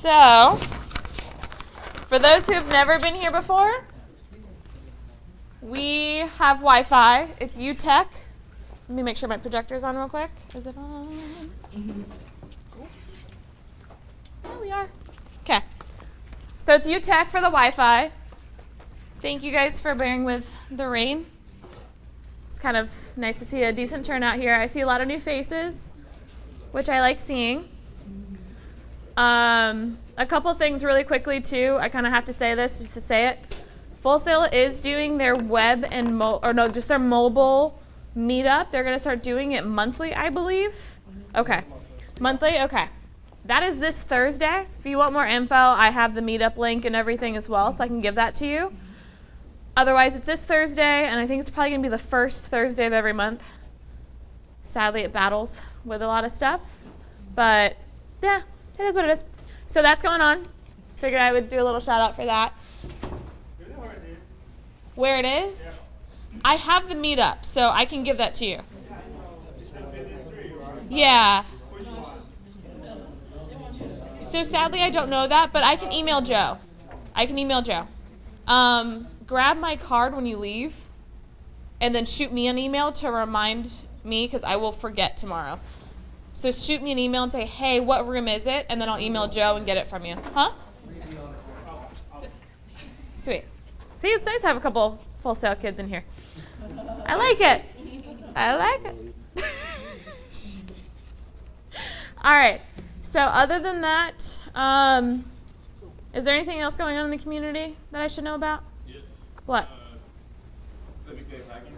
So, for those who have never been here before, we have Wi-Fi. It's UTech. Let me make sure my projector's on real quick. Is it on? There we are. Okay. So it's UTech for the Wi-Fi. Thank you guys for bearing with the rain. It's kind of nice to see a decent turnout here. I see a lot of new faces, which I like seeing. A couple things really quickly too. I kind of have to say this just to say it. Full Sail is doing their web and just their mobile meetup. They're going to start doing it monthly, I believe. Okay. Monthly? Okay. That is this Thursday. If you want more info, I have the meetup link and everything as well, so I can give that to you. Otherwise, it's this Thursday, and I think it's probably going to be the first Thursday of every month. Sadly, it battles with a lot of stuff. But, yeah, it is what it is. So that's going on. Figured I would do a little shout out for that. Where it is? Yeah. I have the meetup, so I can give that to you. Yeah. So sadly, I don't know that, but I can email Joe. Grab my card when you leave, and then shoot me an email to remind me, because I will forget tomorrow. So shoot me an email and say, hey, what room is it? And then I'll email Joe and get it from you. Huh? Sweet. See, it's nice to have a couple Full Sail kids in here. I like it. All right. So other than that, is there anything else going on in the community that I should know about? Yes. What? Civic Day of Hacking.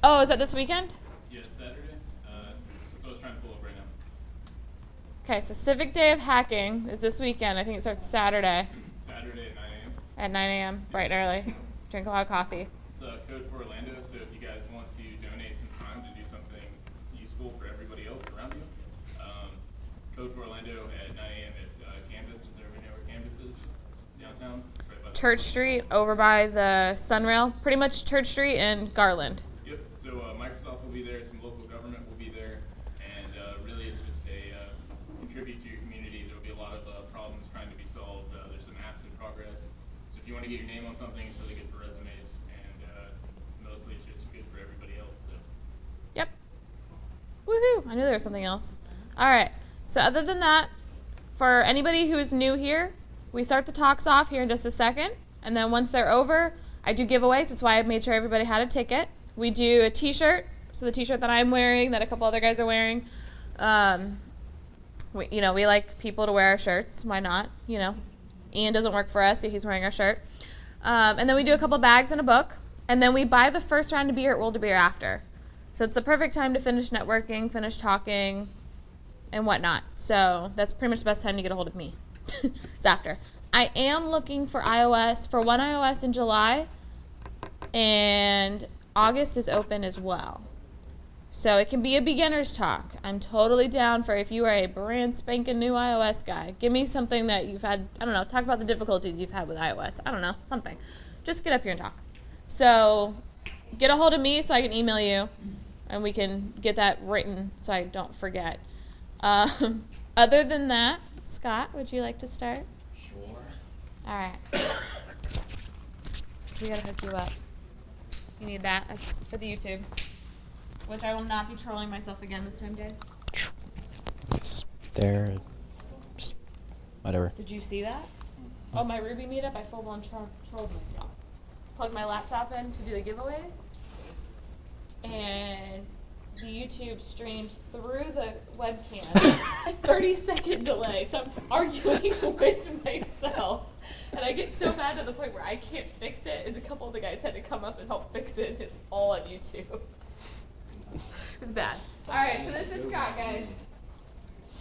Oh, is that this weekend? Yeah, it's Saturday. That's what I was trying to pull up right now. Okay, so Civic Day of Hacking is this weekend. I think it starts Saturday. Saturday at 9 a.m. At 9 a.m., bright and early. Drink a lot of coffee. It's a code for Orlando, so if you guys want to donate some time to do something useful for everybody else around you, code for Orlando at 9 a.m. at Campus. Does everybody know where Campus is? Downtown? Right by Church Street, over by the Sunrail. Pretty much Church Street and Garland. Yep, so Microsoft will be there, some local government will be there, and really it's just a contribute to your community. There will be a lot of problems trying to be solved. There's some apps in progress. So if you want to get your name on something, it's really good for resumes, and mostly it's just good for everybody else. So. Yep. Woohoo! I knew there was something else. All right. So other than that, for anybody who is new here, we start the talks off here in just a second, and then once they're over, I do giveaways. That's why I made sure everybody had a ticket. We do a t-shirt, so the t-shirt that I'm wearing, that a couple other guys are wearing. We like people to wear our shirts. Why not? Ian doesn't work for us, so he's wearing our shirt. And then we do a couple bags and a book, and then we buy the first round of beer at World of Beer after. So it's the perfect time to finish networking, finish talking, and whatnot. So that's pretty much the best time to get a hold of me. It's after. I am looking for one iOS in July, and August is open as well. So it can be a beginner's talk. I'm totally down for if you are a brand spanking new iOS guy. Give me something that you've had, I don't know, talk about the difficulties you've had with iOS. I don't know, something. Just get up here and talk. So get a hold of me so I can email you, and we can get that written so I don't forget. Other than that, Scott, would you like to start? Sure. All right. We gotta hook you up. You need that. That's for the YouTube. Which I will not be trolling myself again this time, guys. It's there. Just whatever. Did you see that? Oh, my Ruby meetup, I full-blown trolled myself. Plugged my laptop in to do the giveaways. And the YouTube streamed through the webcam. A 30-second delay. So I'm arguing with myself. And I get so mad to the point where I can't fix it. And a couple of the guys had to come up and help fix it. It's all on YouTube. It was bad. All right, so this is Scott, guys.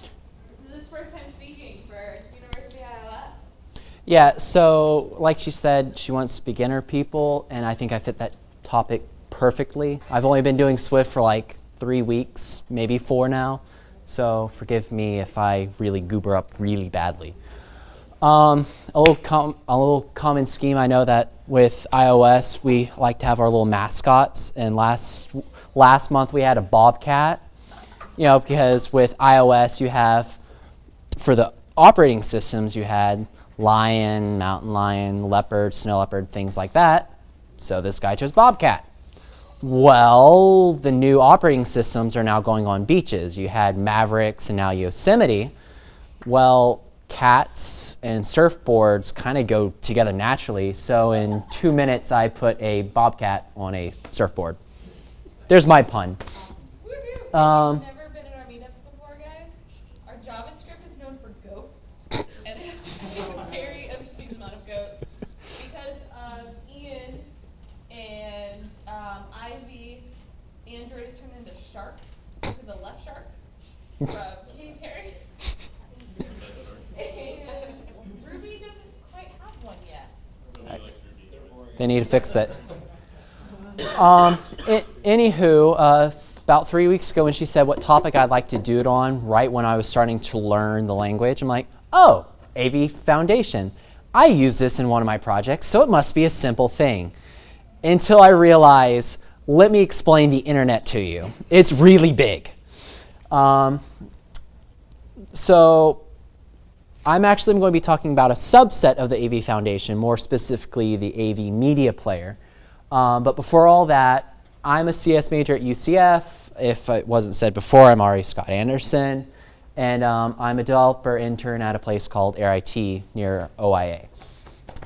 This is his first time speaking for University iOS. Yeah, so like she said, she wants beginner people, and I think I fit that topic perfectly. I've only been doing Swift for like 3 weeks, maybe 4 now, so forgive me if I really goober up really badly. A little common scheme, I know that with iOS, we like to have our little mascots, and last month we had a Bobcat, because with iOS you have, for the operating systems, you had lion, mountain lion, leopard, snow leopard, things like that. So this guy chose Bobcat. Well, the new operating systems are now going on beaches. You had Mavericks and now Yosemite. Well, cats and surfboards kind of go together naturally. So in 2 minutes, I put a Bobcat on a surfboard. There's my pun. Woohoo! Never been in our meetups before, guys. Our JavaScript is known for goats, and it has a very obscene amount of goats because Ian and Ivy, Android is turned into sharks. So to the left shark from Katy Perry. And Ruby doesn't quite have one yet. They need to fix it. Anywho, about 3 weeks ago when she said what topic I'd like to do it on, right when I was starting to learn the language, I'm like, oh, AV Foundation. I use this in one of my projects, so it must be a simple thing. Until I realize, let me explain the internet to you. It's really big. So I'm actually going to be talking about a subset of the AV Foundation, more specifically the AV Media Player. But before all that, I'm a CS major at UCF. If it wasn't said before, I'm already Scott Anderson. And I'm a developer intern at a place called RIT near OIA.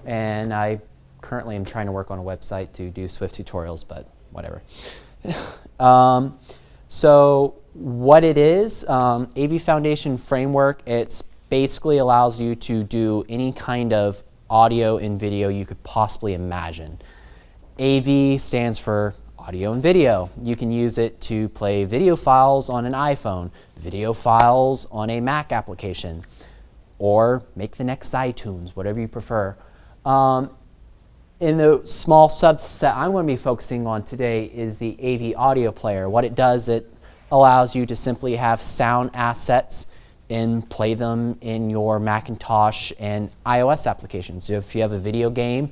And I currently am trying to work on a website to do Swift tutorials, but whatever. So what it is, AV Foundation Framework, it's basically allows you to do any kind of audio and video you could possibly imagine. AV stands for audio and video. You can use it to play video files on an iPhone, video files on a Mac application, or make the next iTunes, whatever you prefer. In the small subset I'm going to be focusing on today is the AV audio player. What it does, it allows you to simply have sound assets and play them in your Macintosh and iOS applications. So if you have a video game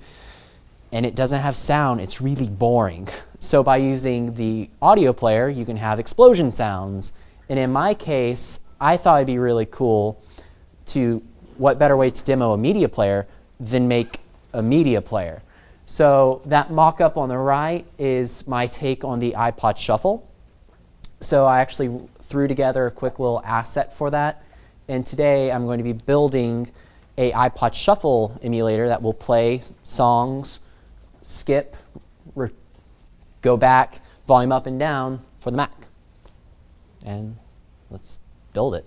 and it doesn't have sound, it's really boring. So by using the audio player, you can have explosion sounds. And in my case, I thought it'd be really cool to, what better way to demo a media player than make a media player. So that mock-up on the right is my take on the iPod Shuffle. So I actually threw together a quick little asset for that. And today I'm going to be building a iPod Shuffle emulator that will play songs, skip, go back, volume up and down for the Mac. And let's build it.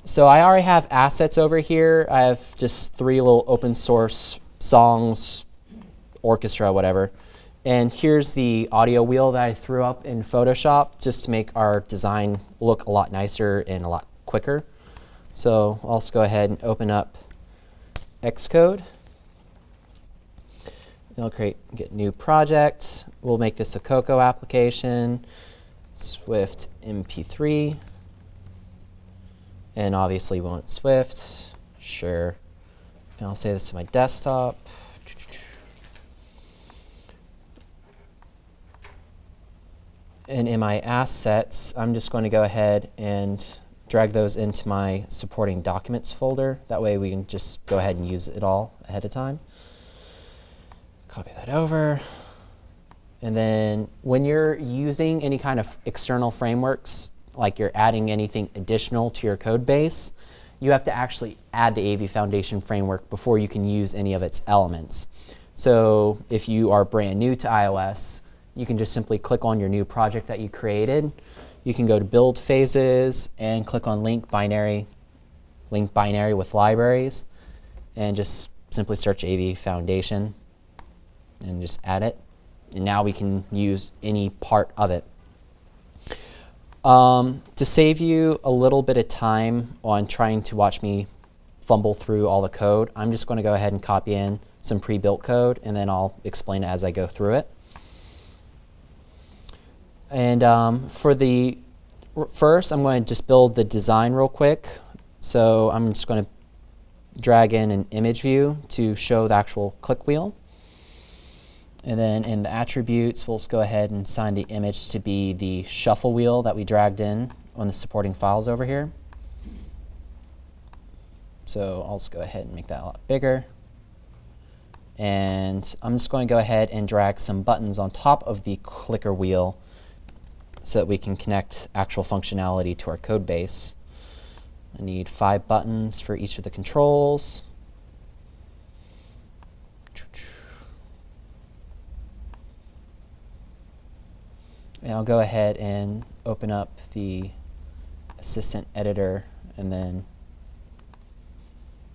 So I already have assets over here. I have just 3 little open source songs, orchestra, whatever. And here's the audio wheel that I threw up in Photoshop just to make our design look a lot nicer and a lot quicker. So I'll just go ahead and open up Xcode. I'll get new project. We'll make this a Cocoa application, Swift MP3. And obviously we want Swift, sure. And I'll save this to my desktop. And in my assets, I'm just going to go ahead and drag those into my supporting documents folder. That way we can just go ahead and use it all ahead of time. Copy that over. And then when you're using any kind of external frameworks, like you're adding anything additional to your code base, you have to actually add the AV Foundation framework before you can use any of its elements. So if you are brand new to iOS, you can just simply click on your new project that you created. You can go to build phases and click on link binary with libraries, and just simply search AV Foundation and just add it. And now we can use any part of it. To save you a little bit of time on trying to watch me fumble through all the code, I'm just going to go ahead and copy in some pre-built code, and then I'll explain it as I go through it. And for the first, I'm going to just build the design real quick. So I'm just going to drag in an image view to show the actual click wheel. And then in the attributes, we'll just go ahead and assign the image to be the shuffle wheel that we dragged in on the supporting files over here. So I'll just go ahead and make that a lot bigger. And I'm just going to go ahead and drag some buttons on top of the clicker wheel so that we can connect actual functionality to our code base. I need 5 buttons for each of the controls. And I'll go ahead and open up the assistant editor, and then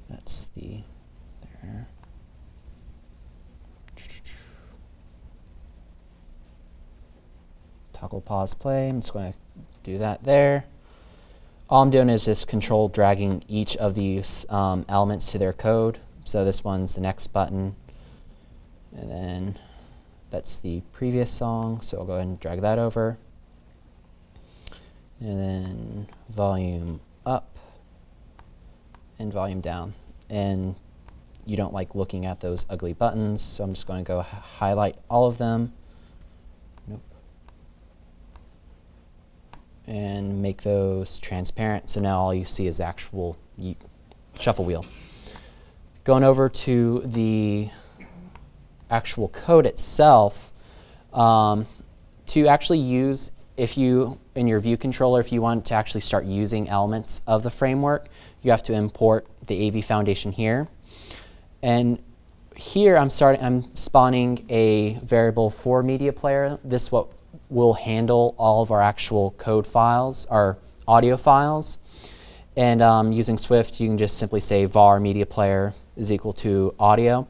that's the there. Toggle pause play. I'm just going to do that there. All I'm doing is just control dragging each of these elements to their code. So this one's the next button, and then that's the previous song, so I'll go ahead and drag that over. And then volume up and volume down. And you don't like looking at those ugly buttons, so I'm just going to go highlight all of them. Nope. And make those transparent, so now all you see is the actual shuffle wheel. Going over to the actual code itself, to actually use, if you, in your view controller, if you want to actually start using elements of the framework, you have to import the AV Foundation here. And here I'm spawning a variable for media player. This what will handle all of our actual code files, our audio files. And using Swift, you can just simply say var media player is equal to audio.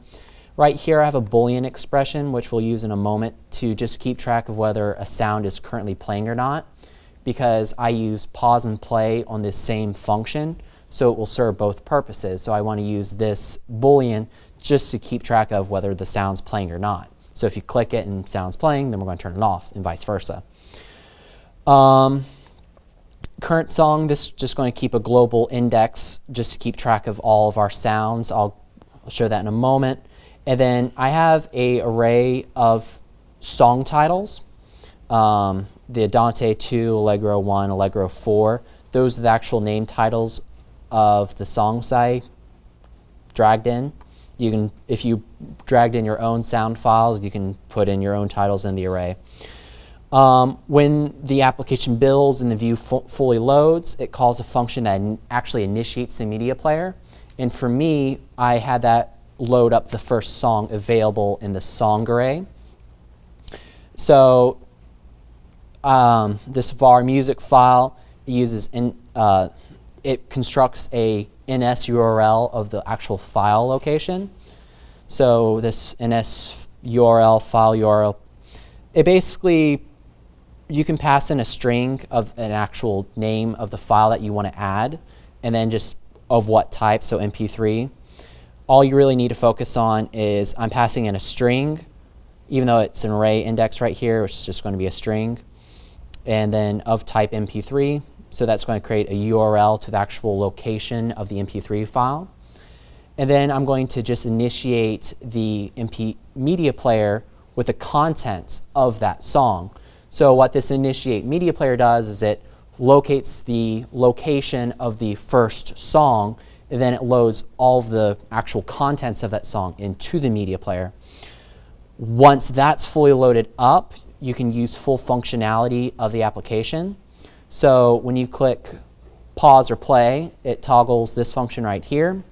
Right here I have a Boolean expression, which we'll use in a moment, to just keep track of whether a sound is currently playing or not, because I use pause and play on this same function, so it will serve both purposes. So I want to use this Boolean just to keep track of whether the sound's playing or not. So if you click it and sound's playing, then we're going to turn it off, and vice versa. Current song, this is just going to keep a global index just to keep track of all of our sounds. I'll show that in a moment. And then I have an array of song titles. The Andante 2, Allegro 1, Allegro 4. Those are the actual name titles of the songs I dragged in. You can, if you dragged in your own sound files, you can put in your own titles in the array. When the application builds and the view fully loads, it calls a function that actually initiates the media player. And for me, I had that load up the first song available in the song array. So this var music file uses it constructs a ns URL of the actual file location. So this ns URL file URL, it basically, you can pass in a string of an actual name of the file that you want to add, and then just of what type, so MP3. All you really need to focus on is I'm passing in a string, even though it's an array index right here, which is just going to be a string, and then of type MP3. So that's going to create a URL to the actual location of the MP3 file. And then I'm going to just initiate the media player with the contents of that song. So what this initiate media player does is it locates the location of the first song, and then it loads all of the actual contents of that song into the media player. Once that's fully loaded up, you can use full functionality of the application. So when you click pause or play, it toggles this function right here.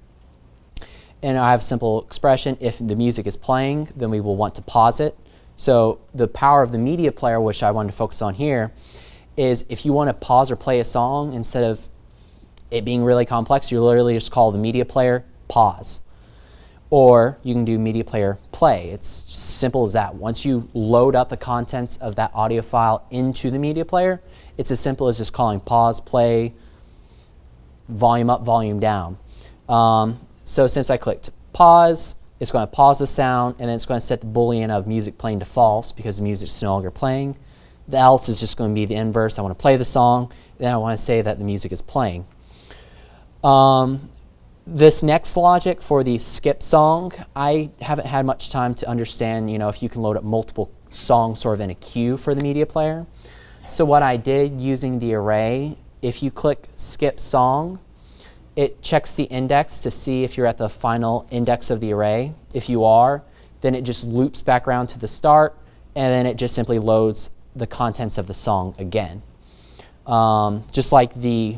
And I have a simple expression: if the music is playing, then we will want to pause it. So the power of the media player, which I wanted to focus on here, is if you want to pause or play a song, instead of it being really complex, you literally just call the media player pause. Or you can do media player play. It's simple as that. Once you load up the contents of that audio file into the media player, it's as simple as just calling pause, play, volume up, volume down. So since I clicked pause, it's going to pause the sound, and then it's going to set the Boolean of music playing to false because the music is no longer playing. The else is just going to be the inverse. I want to play the song, then I want to say that the music is playing. This next logic for the skip song, I haven't had much time to understand, if you can load up multiple songs sort of in a queue for the media player. So what I did using the array if you click skip song, it checks the index to see if you're at the final index of the array. If you are, then it just loops back around to the start, and then it just simply loads the contents of the song again. Just like the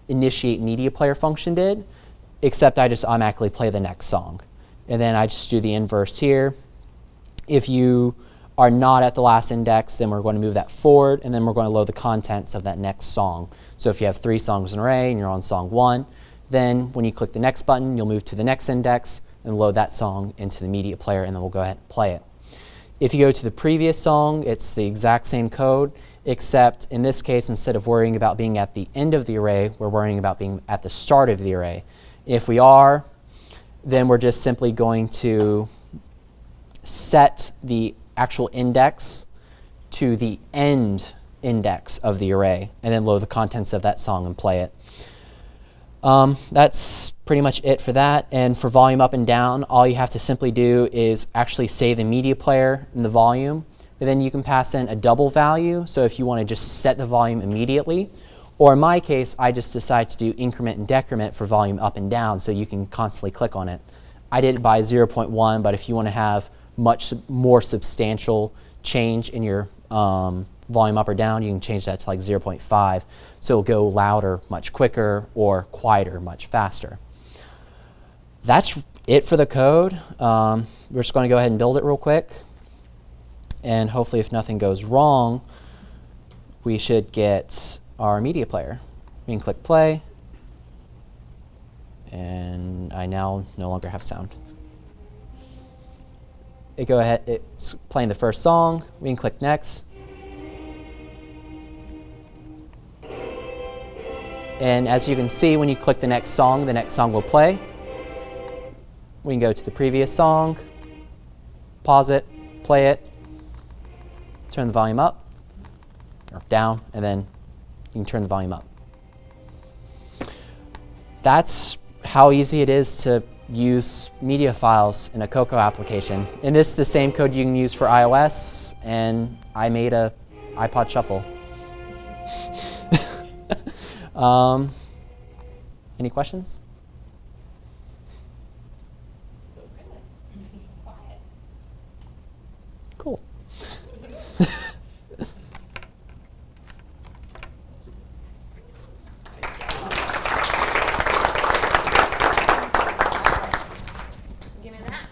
initiate media player function did, except I just automatically play the next song. And then I just do the inverse here. If you are not at the last index, then we're going to move that forward, and then we're going to load the contents of that next song. So if you have 3 songs in an array and you're on song 1, then when you click the next button, you'll move to the next index and load that song into the media player, and then we'll go ahead and play it. If you go to the previous song, it's the exact same code, except in this case, instead of worrying about being at the end of the array, we're worrying about being at the start of the array. If we are, then we're just simply going to set the actual index to the end index of the array, and then load the contents of that song and play it. That's pretty much it for that. And for volume up and down, all you have to simply do is actually say the media player and the volume, and then you can pass in a double value. So if you want to just set the volume immediately, or in my case, I just decide to do increment and decrement for volume up and down, so you can constantly click on it. I did it by 0.1, but if you want to have much more substantial change in your volume up or down, you can change that to like 0.5. So it'll go louder much quicker or quieter much faster. That's it for the code. We're just going to go ahead and build it real quick. And hopefully if nothing goes wrong, we should get our media player. We can click play. And I now no longer have sound. It's playing the first song. We can click next. And as you can see, when you click the next song will play. We can go to the previous song, pause it, play it, turn the volume up or down, and then you can turn the volume up. That's how easy it is to use media files in a Cocoa application. And this is the same code you can use for iOS, and I made a iPod Shuffle. Any questions? Cool. Give me that.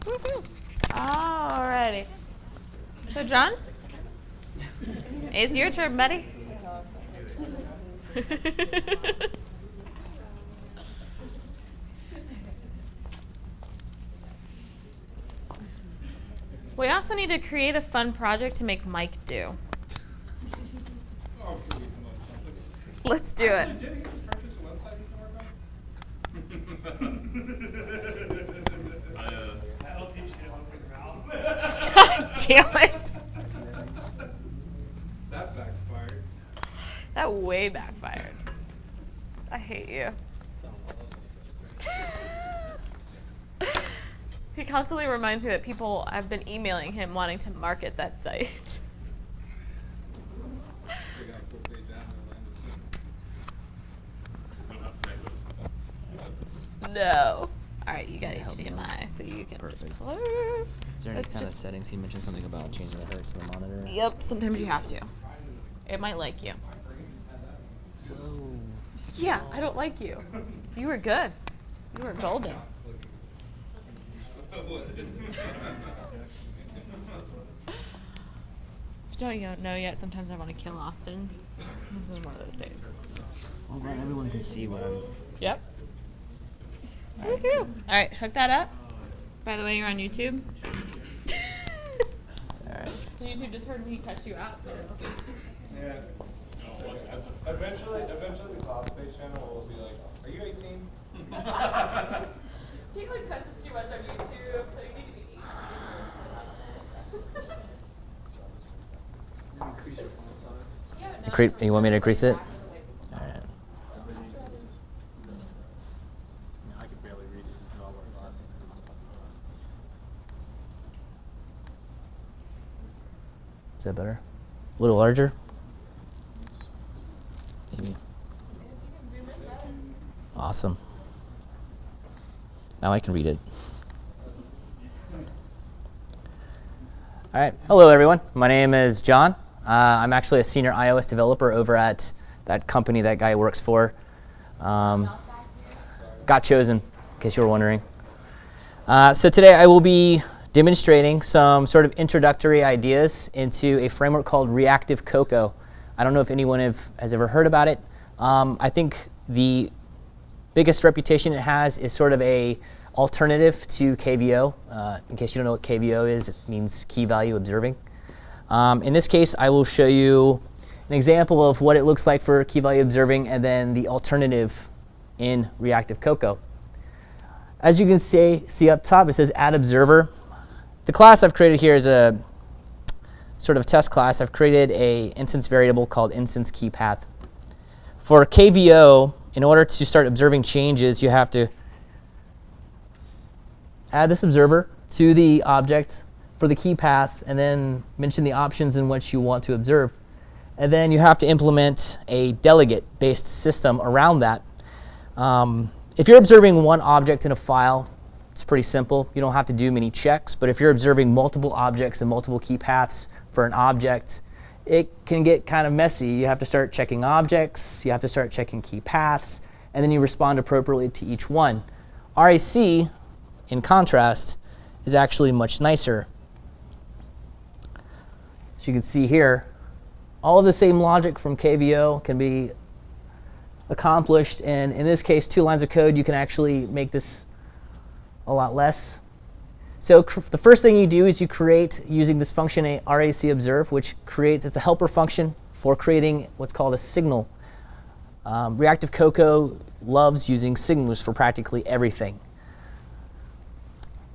Woohoo. Alrighty. So John, it's your turn, buddy. We also need to create a fun project to make Mike do. Let's do it. I'll teach you how to put your mouth. God damn it. That backfired. That way backfired. I hate you. He constantly reminds me that people have been emailing him wanting to market that site. No. All right, you got HDMI, so you can Perfect. just play. Is there any Let's kind of just- settings? He mentioned something about changing the hertz of the monitor. Yep, sometimes you have to. It might like you. So Yeah, I don't like you. You were good. You were golden. If you don't know yet, sometimes I want to kill Austin. This is one of those days. well, not everyone can see what I'm. Yep. Woohoo! All right, hook that up. By the way, you're on YouTube. All right. YouTube just heard me cut you out. Yeah. Eventually the Cloud Space channel will be like, are you 18? He like cusses too much on YouTube, so you need to be 18. Increase your font size. Yeah, no, You want me to increase it? Yeah, I could barely read it with all our glasses. Is that better? A little larger? Maybe. Awesome. Now I can read it. All right. Hello, everyone. My name is John. I'm actually a senior iOS developer over at that company that guy works for. Got chosen, in case you were wondering. So today I will be demonstrating some sort of introductory ideas into a framework called Reactive Cocoa. I don't know if anyone has ever heard about it. I think the biggest reputation it has is sort of a alternative to KVO. In case you don't know what KVO is, it means KeyValue Observing. In this case, I will show you an example of what it looks like for KeyValue Observing and then the alternative in Reactive Cocoa. As you can see up top, it says Add Observer. The class I've created here is a sort of test class. I've created a instance variable called instance key path. For KVO, in order to start observing changes, you have to add this observer to the object for the key path and then mention the options in which you want to observe. And then you have to implement a delegate-based system around that. If you're observing one object in a file, it's pretty simple. You don't have to do many checks. But if you're observing multiple objects and multiple key paths for an object, it can get kind of messy. You have to start checking objects, you have to start checking key paths, and then you respond appropriately to each one. RAC, in contrast, is actually much nicer. So you can see here, all of the same logic from KVO can be accomplished, and in this case, 2 lines of code, you can actually make this a lot less. So the first thing you do is you create, using this function RAC observe, which creates, it's a helper function for creating what's called a signal. Reactive Cocoa loves using signals for practically everything.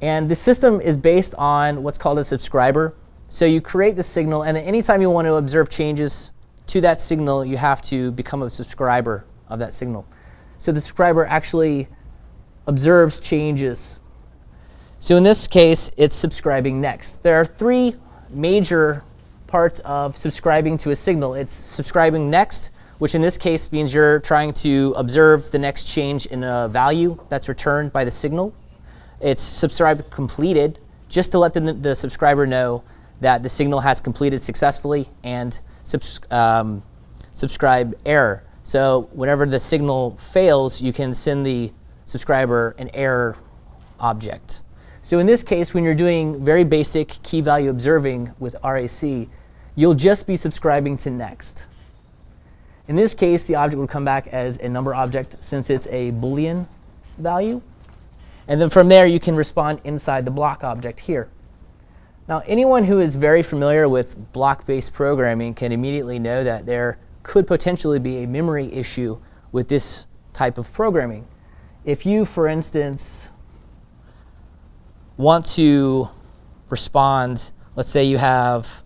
And the system is based on what's called a subscriber. So you create the signal, and then anytime you want to observe changes to that signal, you have to become a subscriber of that signal. So the subscriber actually observes changes. So in this case, it's subscribing next. There are 3 major parts of subscribing to a signal. It's subscribing next, which in this case means you're trying to observe the next change in a value that's returned by the signal. It's subscribe completed, just to let the subscriber know that the signal has completed successfully, and subscribe error. So whenever the signal fails, you can send the subscriber an error object. So in this case, when you're doing very basic key value observing with RAC, you'll just be subscribing to next. In this case, the object would come back as a number object since it's a Boolean value. And then from there, you can respond inside the block object here. Now, anyone who is very familiar with block-based programming can immediately know that there could potentially be a memory issue with this type of programming. If you, for instance, want to respond, let's say you have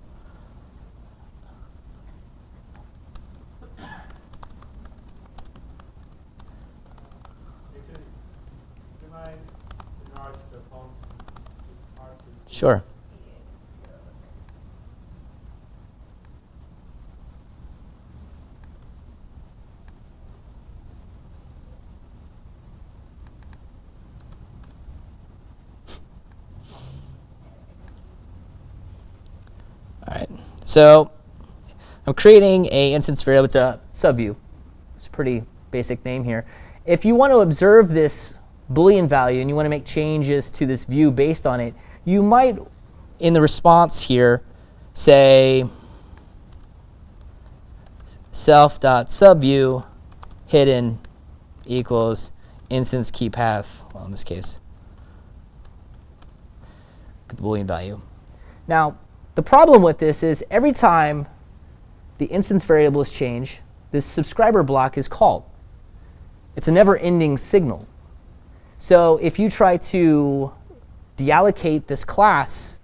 Sure. All right. So I'm creating an instance variable. It's a subview. It's a pretty basic name here. If you want to observe this Boolean value and you want to make changes to this view based on it, you might, in the response here, say self.subview hidden equals instance key path, well, in this case, get the Boolean value. Now, the problem with this is every time the instance variables change, this subscriber block is called. It's a never-ending signal. So if you try to deallocate this class,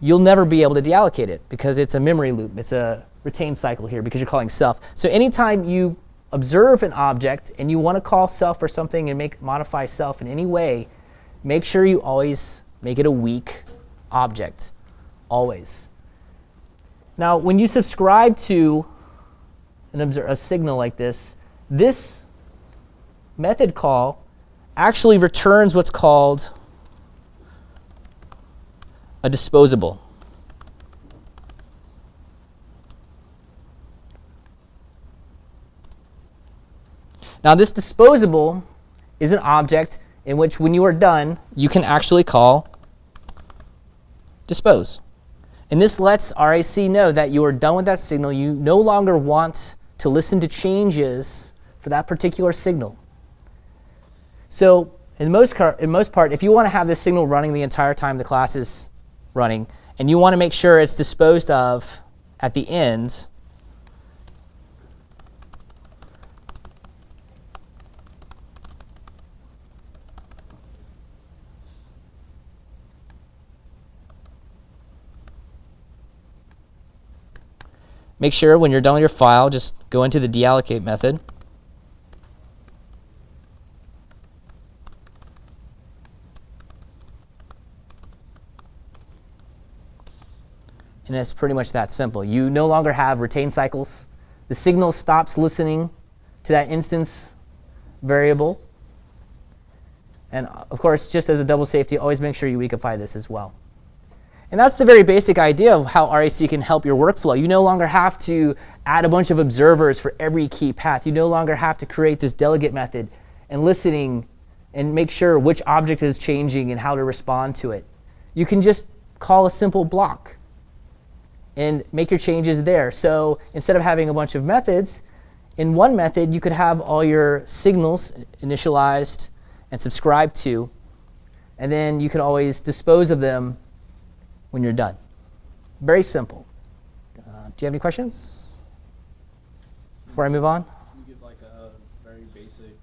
you'll never be able to deallocate it because it's a memory loop. It's a retained cycle here because you're calling self. So anytime you observe an object and you want to call self or something and modify self in any way, make sure you always make it a weak object. Always. Now, when you subscribe to a signal like this, this method call actually returns what's called a disposable. Now, this disposable is an object in which, when you are done, you can actually call dispose. And this lets RAC know that you are done with that signal. You no longer want to listen to changes for that particular signal. So in most part, if you want to have this signal running the entire time the class is running, and you want to make sure it's disposed of at the end, make sure when you're done with your file, just go into the deallocate method. And it's pretty much that simple. You no longer have retained cycles. The signal stops listening to that instance variable. And of course, just as a double safety, always make sure you weakify this as well. And that's the very basic idea of how RAC can help your workflow. You no longer have to add a bunch of observers for every key path. You no longer have to create this delegate method and listening and make sure which object is changing and how to respond to it. You can just call a simple block and make your changes there. So instead of having a bunch of methods, in one method you could have all your signals initialized and subscribed to, and then you could always dispose of them when you're done. Very simple. Do you have any questions before I move on? Can you give like a very basic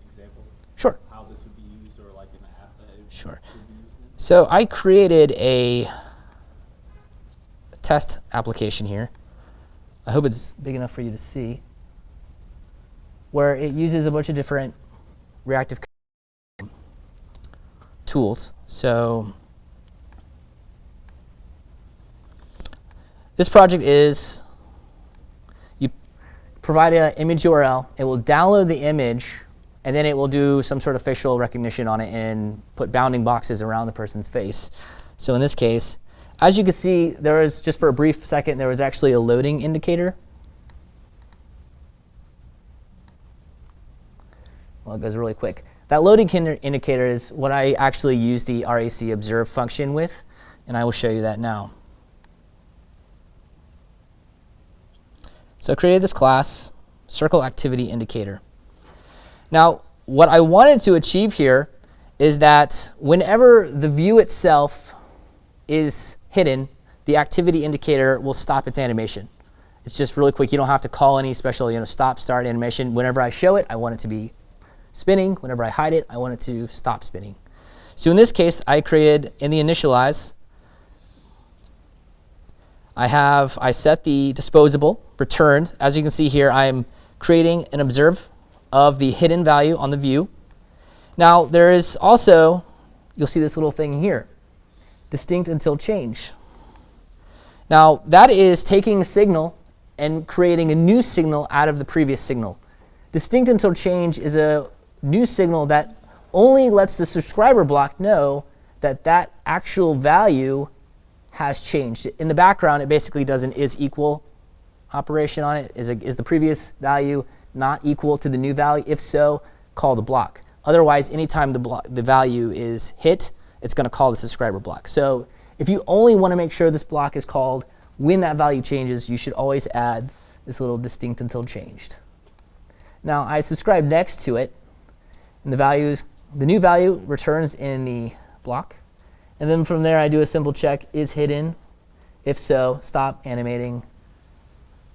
example? Sure. How this would be used, or like an app that it Sure. would be used in? So I created a test application here. I hope it's big enough for you to see, where it uses a bunch of different reactive tools. So this project is, you provide an image URL, it will download the image, and then it will do some sort of facial recognition on it and put bounding boxes around the person's face. So in this case, as you can see, there is, just for a brief second, there was actually a loading indicator. Well, it goes really quick. That loading indicator is what I actually use the RAC observe function with, and I will show you that now. So I created this class, circle activity indicator. Now, what I wanted to achieve here is that whenever the view itself is hidden, the activity indicator will stop its animation. It's just really quick. You don't have to call any special, stop, start animation. Whenever I show it, I want it to be spinning. Whenever I hide it, I want it to stop spinning. So in this case, I created in the initialize, I set the disposable returned. As you can see here, I'm creating an observe of the hidden value on the view. Now there is also, you'll see this little thing here, distinct until change. Now that is taking a signal and creating a new signal out of the previous signal. Distinct until change is a new signal that only lets the subscriber block know that that actual value has changed. In the background, it basically does an is equal operation on it. Is the previous value not equal to the new value? If so, call the block. Otherwise, anytime the value is hit, it's going to call the subscriber block. So if you only want to make sure this block is called when that value changes, you should always add this little distinct until changed. Now I subscribe next to it, and the new value returns in the block. And then from there, I do a simple check, is hidden? If so, stop animating.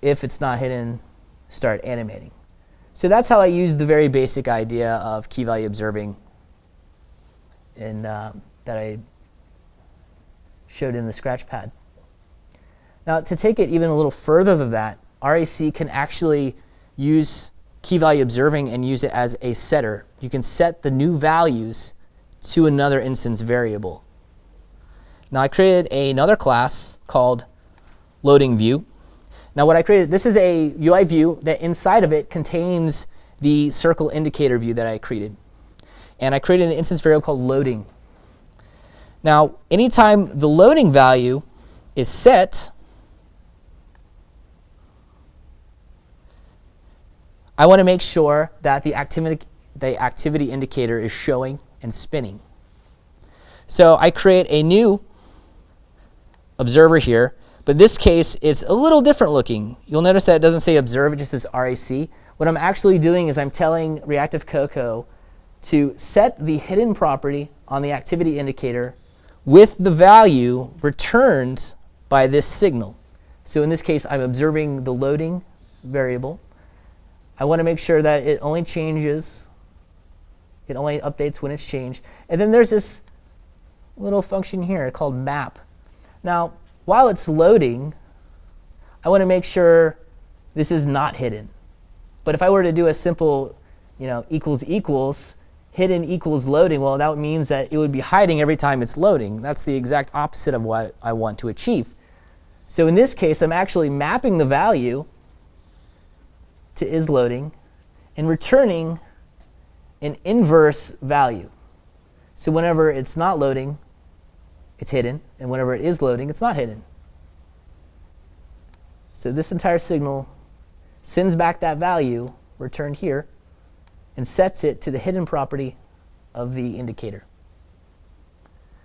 If it's not hidden, start animating. So that's how I use the very basic idea of KeyValue observing that I showed in the Scratchpad. Now, to take it even a little further than that, RAC can actually use KeyValue observing and use it as a setter. You can set the new values to another instance variable. Now I created another class called loading view. Now what I created, this is a UI view that inside of it contains the circle indicator view that I created. And I created an instance variable called loading. Now, anytime the loading value is set, I want to make sure that the activity indicator is showing and spinning. So I create a new observer here, but in this case it's a little different looking. You'll notice that it doesn't say observe, it just says RAC. What I'm actually doing is I'm telling Reactive Cocoa to set the hidden property on the activity indicator with the value returned by this signal. So in this case, I'm observing the loading variable. I want to make sure that it only changes, it only updates when it's changed. And then there's this little function here called map. Now, while it's loading, I want to make sure this is not hidden. But if I were to do a simple, equals equals, hidden equals loading, well, that means that it would be hiding every time it's loading. That's the exact opposite of what I want to achieve. So in this case, I'm actually mapping the value to isLoading and returning an inverse value. So whenever it's not loading, it's hidden, and whenever it is loading, it's not hidden. So this entire signal sends back that value returned here and sets it to the hidden property of the indicator.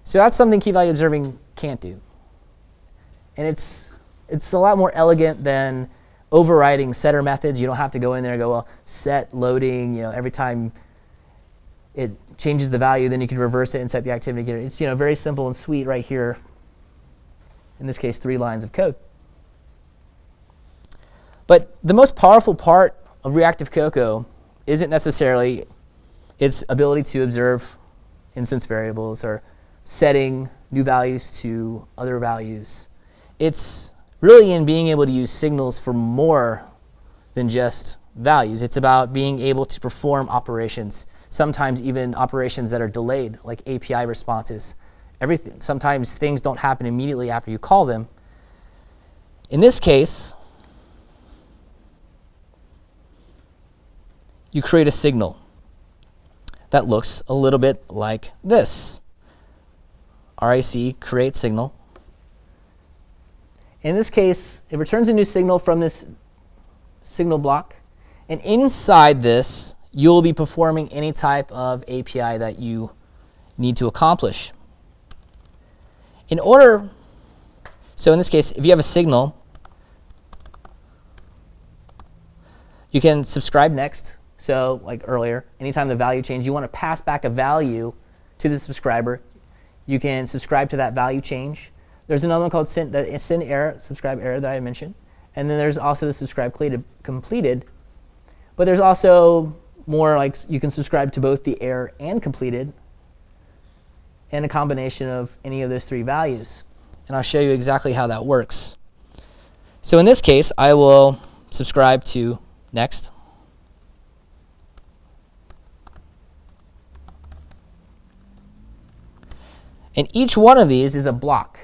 So that's something KeyValue Observing can't do. And it's a lot more elegant than overriding setter methods. You don't have to go in there and go, well, set loading, every time it changes the value, then you can reverse it and set the activity indicator. It's very simple and sweet right here. In this case, 3 lines of code. But the most powerful part of Reactive Cocoa isn't necessarily its ability to observe instance variables or setting new values to other values. It's really in being able to use signals for more than just values. It's about being able to perform operations, sometimes even operations that are delayed, like API responses. Sometimes things don't happen immediately after you call them. In this case, you create a signal that looks a little bit like this. RAC create signal. In this case, it returns a new signal from this signal block. And inside this, you'll be performing any type of API that you need to accomplish. So in this case, if you have a signal, you can subscribe next. So like earlier, anytime the value changes, you want to pass back a value to the subscriber. You can subscribe to that value change. There's another one called send error, subscribe error that I mentioned. And then there's also the subscribe completed. But there's also more like you can subscribe to both the error and completed and a combination of any of those 3 values. And I'll show you exactly how that works. So in this case, I will subscribe to next. And each one of these is a block.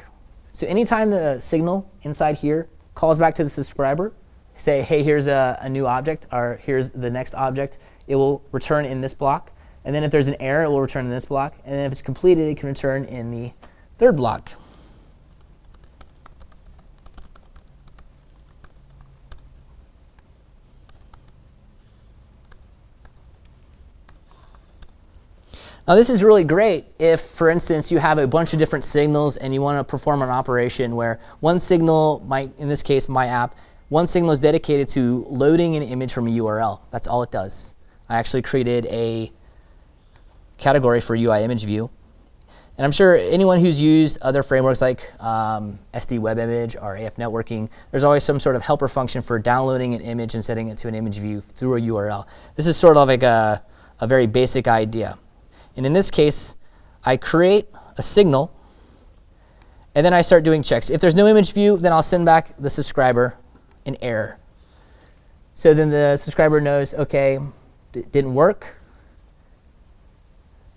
So anytime the signal inside here calls back to the subscriber, say, hey, here's a new object, or here's the next object, it will return in this block. And then if there's an error, it will return in this block. And then if it's completed, it can return in the 3rd block. Now this is really great if, for instance, you have a bunch of different signals and you want to perform an operation where one signal might, in this case my app, one signal is dedicated to loading an image from a URL. That's all it does. I actually created a category for UI image view. And I'm sure anyone who's used other frameworks like SD Web Image or AF Networking, there's always some sort of helper function for downloading an image and setting it to an image view through a URL. This is sort of like a very basic idea. And in this case, I create a signal, and then I start doing checks. If there's no image view, then I'll send back the subscriber an error. So then the subscriber knows, OK, it didn't work.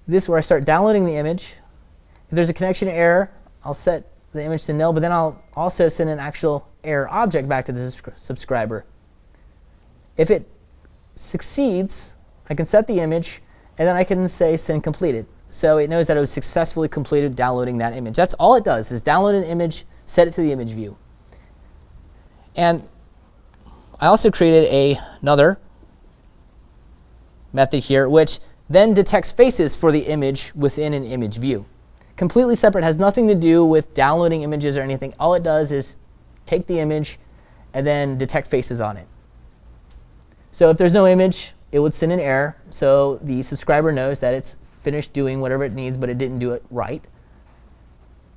This is where I start downloading the image. If there's a connection error, I'll set the image to nil, but then I'll also send an actual error object back to the subscriber. If it succeeds, I can set the image, and then I can say send completed. So it knows that it was successfully completed downloading that image. That's all it does, is download an image, set it to the image view. And I also created another method here, which then detects faces for the image within an image view. Completely separate, has nothing to do with downloading images or anything. All it does is take the image and then detect faces on it. So if there's no image, it would send an error, so the subscriber knows that it's finished doing whatever it needs, but it didn't do it right.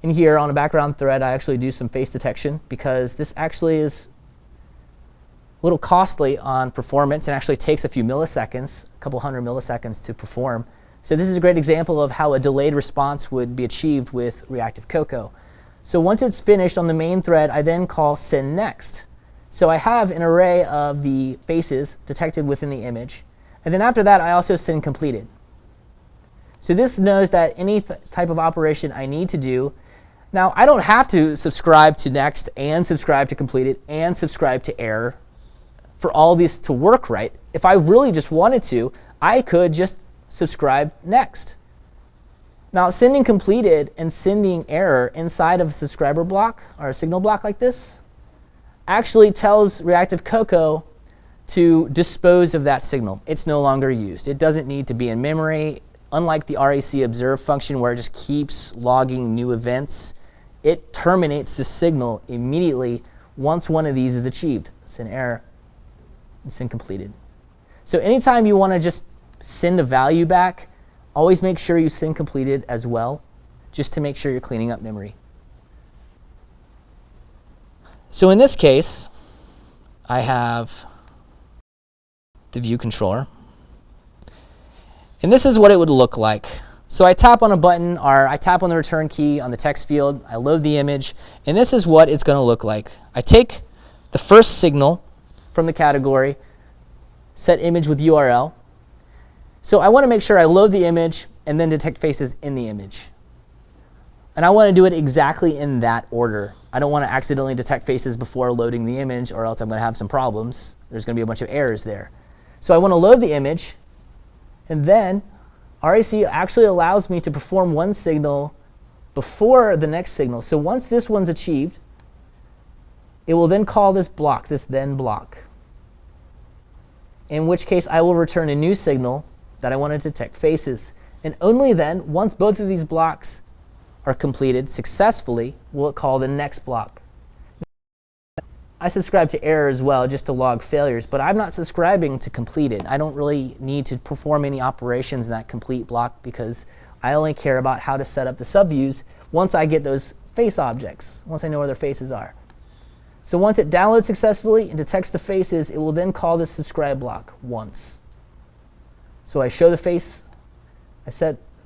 And here on a background thread, I actually do some face detection, because this actually is a little costly on performance and actually takes a few milliseconds, a couple hundred milliseconds to perform. So this is a great example of how a delayed response would be achieved with Reactive Cocoa. So once it's finished on the main thread, I then call send next. So I have an array of the faces detected within the image. And then after that, I also send completed. So this knows that any type of operation I need to do. Now, I don't have to subscribe to next and subscribe to completed and subscribe to error for all this to work right. If I really just wanted to, I could just subscribe next. Now, sending completed and sending error inside of a subscriber block or a signal block like this actually tells Reactive Cocoa to dispose of that signal. It's no longer used. It doesn't need to be in memory. Unlike the RAC observe function where it just keeps logging new events, it terminates the signal immediately once one of these is achieved. Send error and send completed. So anytime you want to just send a value back, always make sure you send completed as well, just to make sure you're cleaning up memory. So in this case, I have the view controller. And this is what it would look like. So I tap on a button, or I tap on the return key on the text field, I load the image, and this is what it's going to look like. I take the first signal from the category, set image with URL. So I want to make sure I load the image and then detect faces in the image. And I want to do it exactly in that order. I don't want to accidentally detect faces before loading the image, or else I'm going to have some problems. There's going to be a bunch of errors there. So I want to load the image, and then RAC actually allows me to perform one signal before the next signal. So once this one's achieved, it will then call this block, this then block, in which case I will return a new signal that I want to detect faces. And only then, once both of these blocks are completed successfully, will it call the next block. I subscribe to error as well, just to log failures, but I'm not subscribing to completed. I don't really need to perform any operations in that complete block, because I only care about how to set up the subviews once I get those face objects, once I know where their faces are. So once it downloads successfully and detects the faces, it will then call this subscribe block once. So I show the face,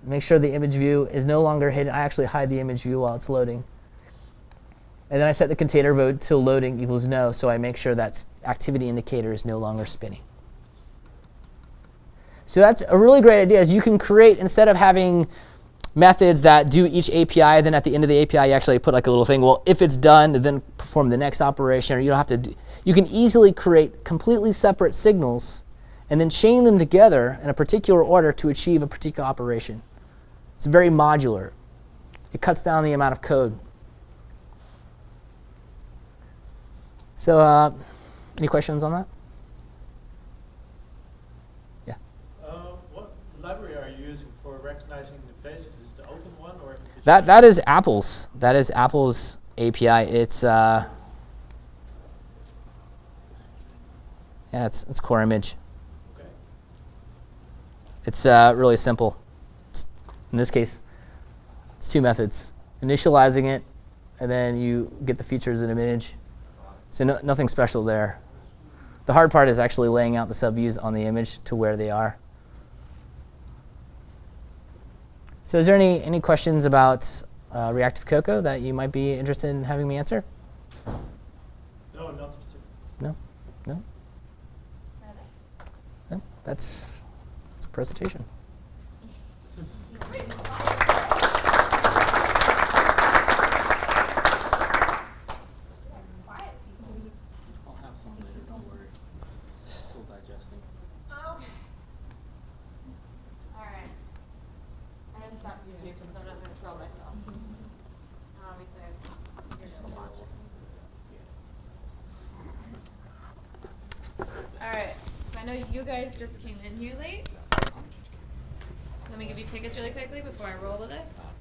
make sure the image view is no longer hidden. I actually hide the image view while it's loading. And then I set the container mode till loading equals no, so I make sure that activity indicator is no longer spinning. So that's a really great idea, is you can create, instead of having methods that do each API, then at the end of the API you actually put like a little thing, well, if it's done, then perform the next operation, or you don't have to do, you can easily create completely separate signals and then chain them together in a particular order to achieve a particular operation. It's very modular. It cuts down the amount of code. So any questions on that? Yeah. What library are you using for recognizing the faces? Is it the open one, or That is Apple's. That is Apple's API. It's it's core image. Okay. It's really simple. In this case, it's two methods: initializing it, and then you get the features in an image. So nothing special there. The hard part is actually laying out the subviews on the image to where they are. So is there any questions about Reactive Cocoa that you might be interested in having me answer? No, not specific. No? No? No? That's a presentation. Alright, so I know you guys just came in here late. So let me give you tickets really quickly before I roll with this.